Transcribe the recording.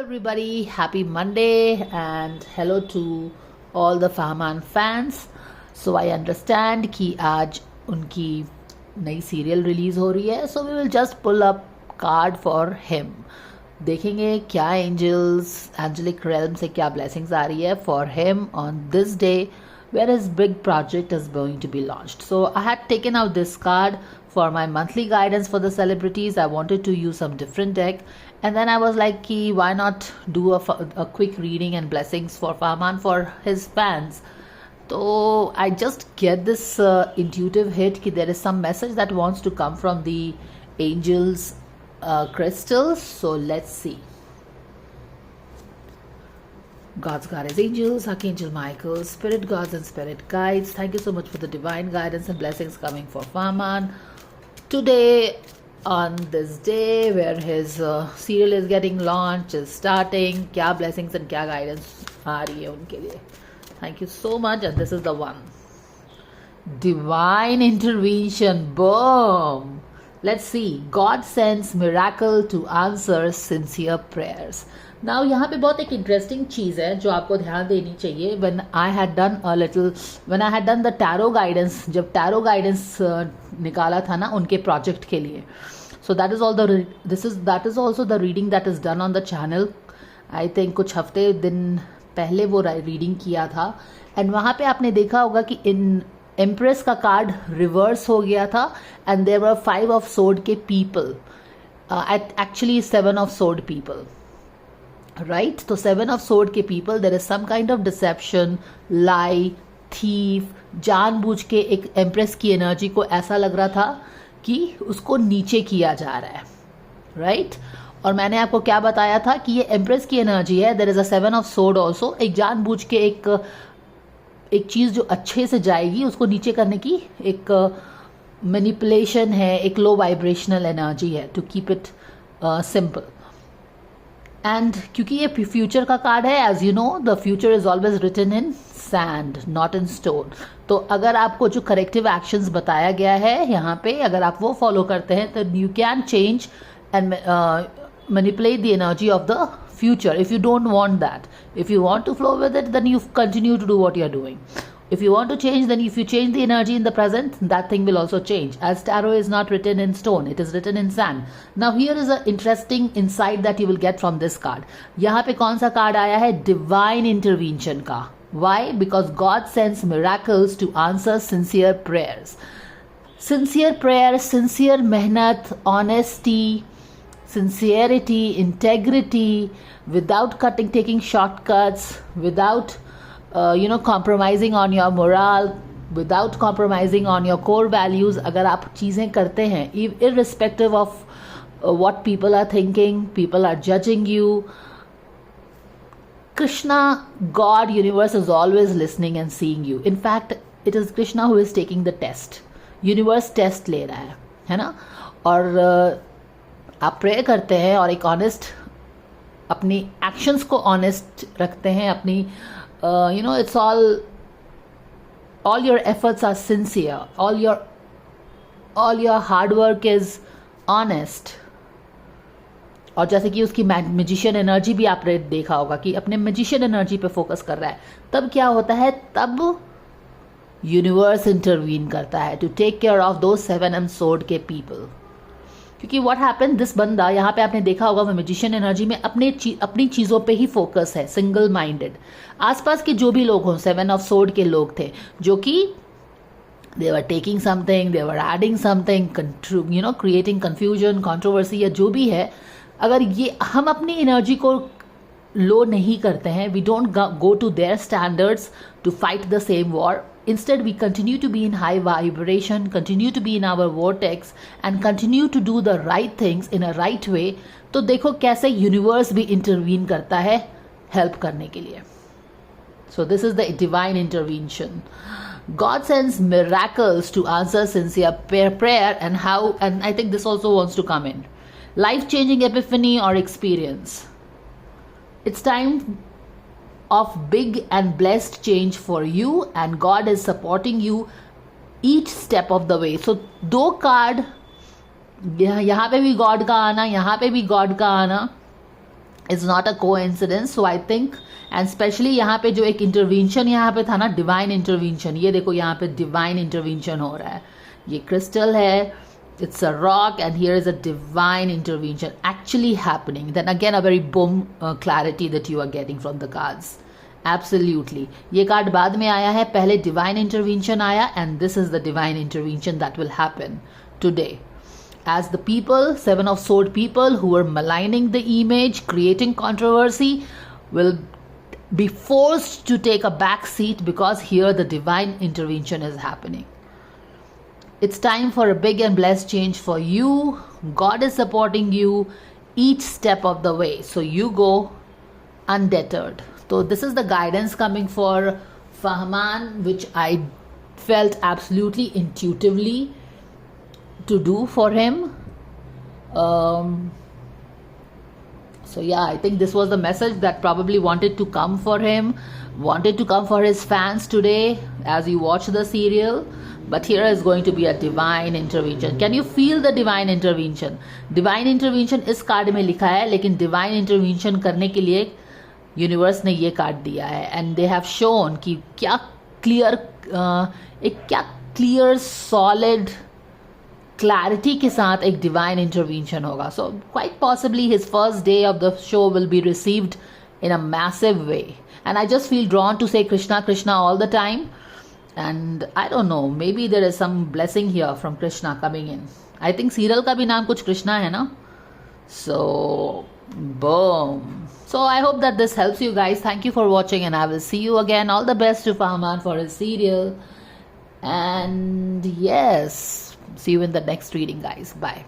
everybody, happy Monday and hello to all the Fahman fans. So I understand कि आज उनकी नई serial release हो रही है, so we will just pull up card for him. देखेंगे क्या angelic realm से क्या blessings आ रही है for him on this day where his big project is going to be launched. So I had taken out this card for my monthly guidance for the celebrities. I wanted to use some different deck, and then I was like, why not do a quick reading and blessings for Fahman for his fans. So I just get this intuitive hit that there is some message that wants to come from the angels crystals. So let's see. God's guidance, angels, Archangel Michael, spirit gods and spirit guides. Thank you so much for the divine guidance and blessings coming for Fahman today on this day where his serial is getting launched, is starting. Kya blessings and kya guidance aa rahi hai unke liye. Thank you so much, and this is the one. Divine intervention. Boom. Let's see. God sends miracle to answer sincere prayers. Now यहाँ पे बहुत एक interesting चीज़ है जो आपको ध्यान देनी चाहिए. When I had done the tarot guidance, जब tarot guidance निकाला था ना उनके प्रोजेक्ट के लिए, so that is also the reading that is done on the channel. I think कुछ हफ्ते दिन पहले वो रीडिंग किया था, एंड वहाँ पे आपने देखा होगा कि इन एम्प्रेस का कार्ड रिवर्स हो गया था, and there were 5 of sword के people, actually 7 of sword people, right. तो 7 ऑफ सोर्ड के people, there is some kind of deception, lie, thief, जानबूझ के एक एम्प्रेस की एनर्जी को ऐसा लग रहा था कि उसको नीचे किया जा रहा है, राइट. और मैंने आपको क्या बताया था कि ये एम्प्रेस की एनर्जी है. There is a 7 of sword also. एक जानबूझ के एक चीज़ जो अच्छे से जाएगी उसको नीचे करने की एक मैनिपुलेशन है, एक लो वाइब्रेशनल एनर्जी है, to keep it simple. And क्योंकि ये फ्यूचर का कार्ड है, as you know the future is always written in sand not in stone. तो अगर आपको जो करेक्टिव एक्शंस बताया गया है यहाँ पे, अगर आप वो फॉलो करते हैं तो you can change and manipulate the energy of the future. If you don't want that, if you want to flow with it, then you continue to do what you are doing. If you want to change, then if you change the energy in the present, that thing will also change. As tarot is not written in stone, it is written in sand. Now here is an interesting insight that you will get from this card. यहाँ पे कौन सा card आया है? Divine intervention का. Why? Because God sends miracles to answer sincere prayers. Sincere prayer, sincere मेहनत, honesty, sincerity, integrity, without taking shortcuts, without compromising on your morale, without compromising on your core values. अगर आप चीज़ें करते हैं irrespective of what people are thinking, people are judging you, Krishna, God, universe is always listening and seeing you. In fact, it is Krishna who is taking the test. Universe test ले रहा है ना. और आप pray करते हैं और एक ऑनेस्ट अपनी एक्शंस को ऑनेस्ट रखते हैं, अपनी it's all your efforts are sincere, all your hard work is honest. और जैसे कि उसकी मैजिशियन एनर्जी भी आपने देखा होगा कि अपने मैजिशियन एनर्जी पे फोकस कर रहा है, तब क्या होता है, तब यूनिवर्स इंटरवीन करता है टू टेक केयर ऑफ दो 7 सोर्ड के पीपल. क्योंकि व्हाट हैपन, दिस बंदा यहाँ पे आपने देखा होगा वो मैजिशियन एनर्जी में अपनी चीज़ों पे ही फोकस है, सिंगल माइंडेड. आसपास के जो भी लोग हों, 7 ऑफ सोर्ड के लोग थे जो कि they were taking something, they were adding something, creating confusion, controversy या जो भी है. अगर ये हम अपनी एनर्जी को लो नहीं करते हैं, we don't go to their standards to fight the same war. Instead, we continue to be in high vibration, continue to be in our vortex, and continue to do the right things in a right way. तो देखो कैसे universe भी intervene करता है help करने के लिए. So this is the divine intervention. God sends miracles to answer sincere prayer, and I think this also wants to come in. Life-changing epiphany or experience. It's time of big and blessed change for you, and God is supporting you each step of the way. So 2 card, यहाँ पे भी God का आना, यहाँ पे भी God का आना, is not a coincidence. So I think, and specially यहाँ पे जो एक इंटरवेंशन यहाँ पे था ना, डिवाइन इंटरवेंशन, ये देखो यहाँ पे डिवाइन इंटरवेंशन हो रहा है. ये क्रिस्टल है, it's a rock, and here is a divine intervention actually happening. Then again a very boom clarity that you are getting from the cards. Absolutely. ये कार्ड बाद में आया है, पहले divine intervention आया, and this is the divine intervention that will happen today. As the people, Seven of Sword people who were maligning the image, creating controversy, will be forced to take a back seat because here the divine intervention is happening. It's time for a big and blessed change for you. God is supporting you each step of the way. So you go undeterred. So this is the guidance coming for Fahman, which I felt absolutely intuitively to do for him. So yeah, I think this was the message that probably wanted to come for him, wanted to come for his fans today as you watch the serial. But here is going to be a divine intervention. Can you feel the divine intervention? Divine intervention इस card में लिखा है, लेकिन divine intervention करने के लिए universe ने ये कार्ड दिया है. एंड दे हैव शोन कि क्या क्लियर, एक क्या क्लियर सॉलिड क्लैरिटी के साथ एक डिवाइन इंटरवेंशन होगा. So quite possibly his first day of the show will be received in a massive way. And I just feel drawn to say Krishna, Krishna all the time. And I don't know, maybe there is some blessing here from Krishna coming in. I think serial का भी नाम कुछ कृष्णा है ना. So, boom. So I hope that this helps you guys. Thank you for watching, and I will see you again. All the best to Fahman for his serial. And yes, see you in the next reading, guys. Bye.